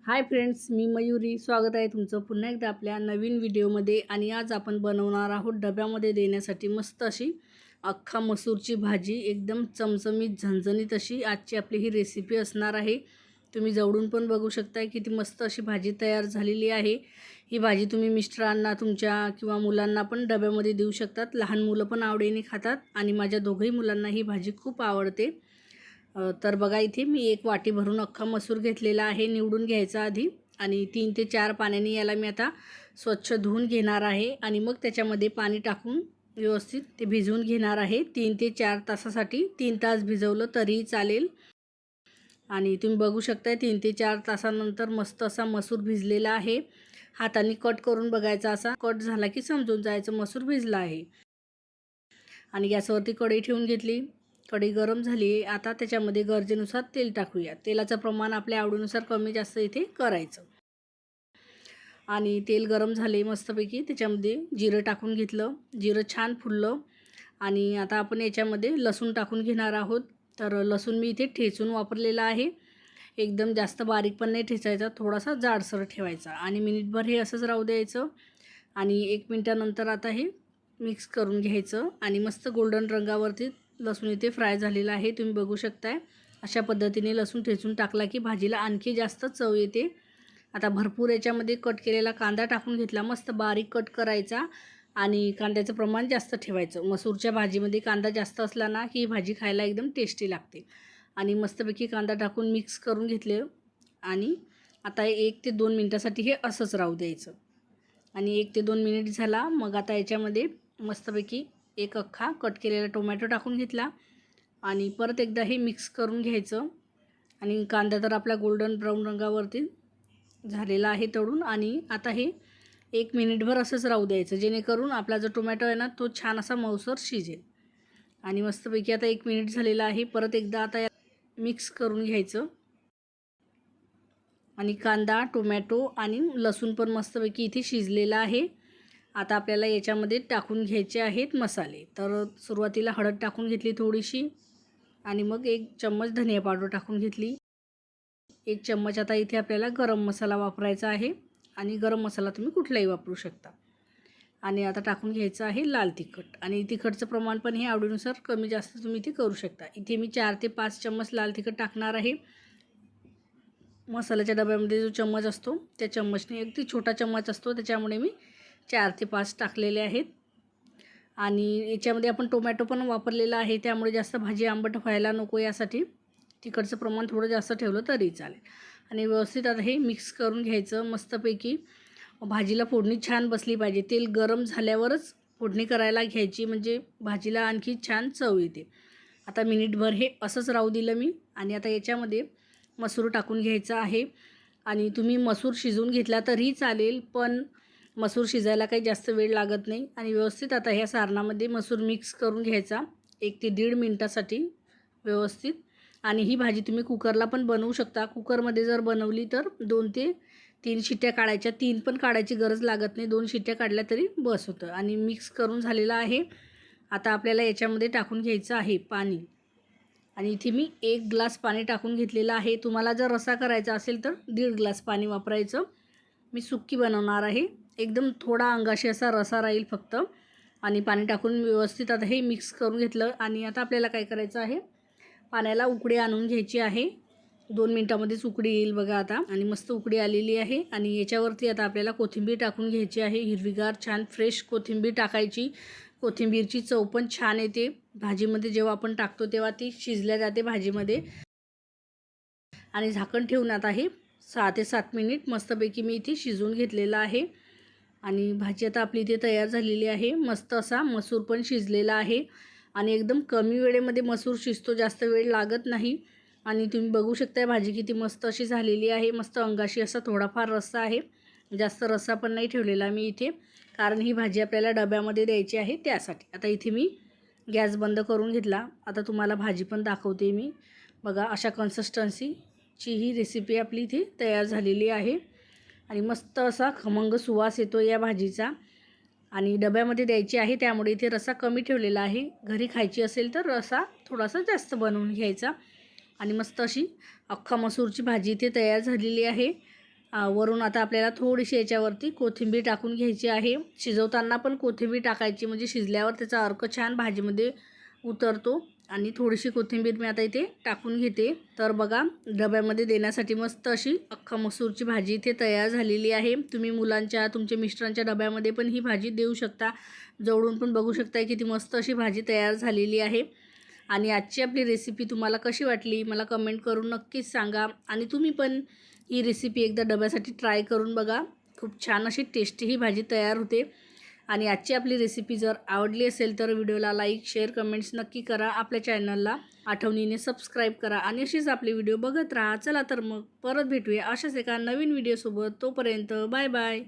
Hi friends, मी मयुरी. स्वागत आहे तुमचं पुन्हा एकदा आपल्या नवीन व्हिडिओमध्ये. आणि आज आपण बनवणार आहोत डब्यामध्ये देण्यासाठी मस्त अशी अख्खा मसूरची भाजी. एकदम चमचमीत झणझणीत अशी आजची आपली ही रेसिपी असणार आहे. तुम्ही जवळून पण बघू शकताय किती मस्त अशी भाजी तयार झालेली आहे. ही भाजी तुम्ही मिस्टरांना तुमच्या किंवा मुलांना पण डब्यामध्ये देऊ शकतात. लहान मुलं पण आवडीने खातात आणि माझ्या दोघंही मुलांना ही भाजी खूप आवडते. तर बघा, इथे मी एक वाटी भरून अख्खा मसूर घेतलेला आहे. निवडून घ्यायचा आधी आणि 3 ते 4 पाण्याने याला मी आता स्वच्छ धुवून घेणार आहे आणि मग त्याच्यामध्ये पाणी टाकून व्यवस्थित ते भिजवून घेणार आहे 3 ते 4 तासासाठी. 3 तास भिजवलं तरीही चालेल. आणि तुम्ही बघू शकताय 3 ते 4 तासानंतर मस्त असा मसूर भिजलेला आहे. हाताने कट करून बघायचा, असा कट झाला की समजून जायचं मसूर भिजला आहे. आणि गॅसवरती कढई ठेवून घेतली. कढई गरम झाली आहे. आता त्याच्यामध्ये गरजेनुसार तेल टाकूया. तेलाचं प्रमाण आपल्या आवडीनुसार कमी जास्त इथे करायचं. आणि तेल गरम झाले मस्तपैकी. त्याच्यामध्ये जिरं टाकून घेतलं. जिरं छान फुललं आणि आता आपण याच्यामध्ये लसूण टाकून घेणार आहोत. तर लसूण मी इथे ठेचून वापरलेला आहे. एकदम जास्त बारीक पण नाही ठेचायचा, थोडासा जाडसर ठेवायचा आणि मिनिटभर हे असंच राहू द्यायचं. आणि 1 मिनिटानंतर आता हे मिक्स करून घ्यायचं आणि मस्त गोल्डन रंगावरती लसूण इथे फ्राय झालेला आहे. तुम्ही बघू शकताय अशा पद्धतीने लसूण ठेचून टाकला की भाजीला आणखी जास्त चव येते. आता भरपूर याच्यामध्ये कट केलेला कांदा टाकून घेतला. मस्त बारीक कट करायचा आणि कांद्याचं प्रमाण जास्त ठेवायचं. मसूरच्या भाजीमध्ये कांदा जास्त असला ना की भाजी खायला एकदम टेस्टी लागते. आणि मस्तपैकी कांदा टाकून मिक्स करून घेतले आणि आता 1 ते 2 मिनटासाठी हे असंच राहू द्यायचं. आणि 1 ते 2 मिनिट झाला. मग आता याच्यामध्ये मस्तपैकी एक अख्खा कट केलेला टोमॅटो टाकून घेतला आणि परत एकदा हे मिक्स करून घ्यायचं. आणि कांदा तर आपला गोल्डन ब्राऊन रंगावरती झालेला आहे तळून. आणि आता हे 1 मिनिटभर असंच राहू द्यायचं, जेणेकरून आपला जो टोमॅटो आहे ना तो छान असा मऊसर शिजेल. आणि मस्तपैकी आता 1 मिनिट झालेला आहे. परत एकदा आता मिक्स करून घ्यायचं. आणि कांदा, टोमॅटो आणि लसूण पण मस्तपैकी इथे शिजलेला आहे. आता आपल्याला याच्यामध्ये टाकून घ्यायचे आहेत मसाले. तर सुरुवातीला हळद टाकून घेतली थोडीशी आणि मग 1 चम्मच धनिया पावडर टाकून घेतली. 1 चम्मच आता इथे आपल्याला गरम मसाला वापरायचा आहे आणि गरम मसाला तुम्ही कुठलाही वापरू शकता. आणि आता टाकून घ्यायचं आहे लाल तिखट. आणि तिखटचं प्रमाण पण हे आवडीनुसार कमी जास्त तुम्ही इथे करू शकता. इथे मी 4 ते 5 चम्मच लाल तिखट टाकणार आहे. मसाल्याच्या डब्यामध्ये जो चम्मच असतो त्या चम्मचने, अगदी छोटा चम्मच असतो त्याच्यामुळे मी 4 ते 5 टाकलेले आहेत. आणि याच्यामध्ये आपण टोमॅटो पण वापरलेला आहे, त्यामुळे जास्त भाजी आंबट व्हायला नको यासाठी तिखटचं प्रमाण थोडं जास्त ठेवलं तरी चालेल. आणि व्यवस्थित आता हे मिक्स करून घ्यायचं मस्तपैकी. भाजीला फोडणी छान बसली पाहिजे. तेल गरम झाल्यावरच फोडणी करायला घ्यायची, म्हणजे भाजीला आणखी छान चव येते. आता मिनिटभर हे असंच राहू दिलं मी. आणि आता याच्यामध्ये मसूर टाकून घ्यायचा आहे. आणि तुम्ही मसूर शिजवून घेतला तरीही चालेल, पण मसूर शिजायला काही जास्त वेळ लागत नाही. आणि व्यवस्थित आता ह्या सारणामध्ये मसूर मिक्स करून घ्यायचा 1 ते 1.5 मिनटासाठी व्यवस्थित. आणि ही भाजी तुम्ही कुकरला पण बनवू शकता. कुकरमध्ये जर बनवली तर 2 ते 3 शिट्ट्या काढायच्या. 3 पण काढायची गरज लागत नाही, 2 शिट्ट्या काढल्या तरी बस होतं. आणि मिक्स करून झालेलं आहे. आता आपल्याला याच्यामध्ये टाकून घ्यायचं आहे पाणी. आणि इथे मी 1 ग्लास पाणी टाकून घेतलेलं आहे. तुम्हाला जर रस्सा करायचा असेल तर 1.5 ग्लास पाणी वापरायचं. मी सुक्की बनवणार आहे. एकदम थोडा अंगाशी असा रसा राहील फक्त. आणि पाणी टाकून व्यवस्थित आता हे मिक्स करून घेतलं. आणि आता आपल्याला काय करायचं आहे, पाण्याला उकळी आणून घ्यायची आहे. 2 मिनटामध्येच उकळी येईल बघा आता. आणि मस्त उकळी आलेली आहे. आणि याच्यावरती आता आपल्याला कोथिंबीर टाकून घ्यायची आहे. हिरवीगार छान फ्रेश कोथिंबीर टाकायची. कोथिंबीरची चव पण छान येते भाजीमध्ये. जेव्हा आपण टाकतो तेव्हा ती शिजल्या जाते भाजीमध्ये. आणि झाकण ठेवून आता हे 6 ते 7 मिनिट मस्तपैकी मी इथे शिजवून घेतलेलं आहे. आणि भाजी आता आपली इथे तयार झालेली आहे. मस्त असा मसूर पण शिजलेला आहे. आणि एकदम कमी वेळेमध्ये मसूर शिजतो, जास्त वेळ लागत नाही. आणि तुम्ही बघू शकता भाजी किती मस्त अशी झालेली आहे. मस्त अंगाशी असा थोडाफार रस्सा आहे. जास्त रस्सा पण नाही ठेवलेला मी इथे, कारण ही भाजी आपल्याला डब्यामध्ये द्यायची आहे त्यासाठी. आता इथे मी गॅस बंद करून घेतला. आता तुम्हाला भाजी पण दाखवते मी. बघा, अशा कन्सिस्टन्सीची ही रेसिपी आपली इथे तयार झालेली आहे. आणि मस्त असा खमंग सुवास येतो या भाजीचा. आणि डब्यामध्ये द्यायची आहे त्यामुळे इथे रस्सा कमी ठेवलेला आहे. घरी खायची असेल तर रस्सा थोडासा जास्त बनवून घ्यायचा. आणि मस्त अशी अख्खा मसूरची भाजी इथे तयार झालेली आहे. वरून आता आपल्याला थोडीशी याच्यावरती कोथिंबीर टाकून घ्यायची आहे. शिजवताना पण कोथिंबीर टाकायची, म्हणजे शिजल्यावर त्याचा अर्क छान भाजीमध्ये उतरतो. आणि थोडीशी कोथिंबीर मी आता इथे टाकून घेते. तर बघा, डब्यामध्ये देण्यासाठी मस्त अशी अख्खा मसूरची भाजी इथे तयार झालेली आहे. तुम्ही मुलांच्या, तुमच्या मिस्टरांच्या डब्यामध्ये पण ही भाजी देऊ शकता. जवळून पण बघू शकता किती मस्त अशी भाजी तयार झालेली आहे. आणि आजची आपली रेसिपी तुम्हाला कशी वाटली मला कमेंट करून नक्कीच सांगा. आणि तुम्ही पण ही रेसिपी एकदा डब्यासाठी ट्राय करून बघा. खूप छान अशी टेस्टी ही भाजी तयार होते. आणि आजची आपली रेसिपी जर आवडली असेल तर व्हिडिओला लाईक, शेअर, कमेंट्स नक्की करा. आपल्या चॅनलला आठवणीने सबस्क्राईब करा आणि अशीच आपली व्हिडिओ बघत राहा. चला तर मग परत भेटूया अशाच एका नवीन व्हिडिओसोबत. तोपर्यंत बाय बाय.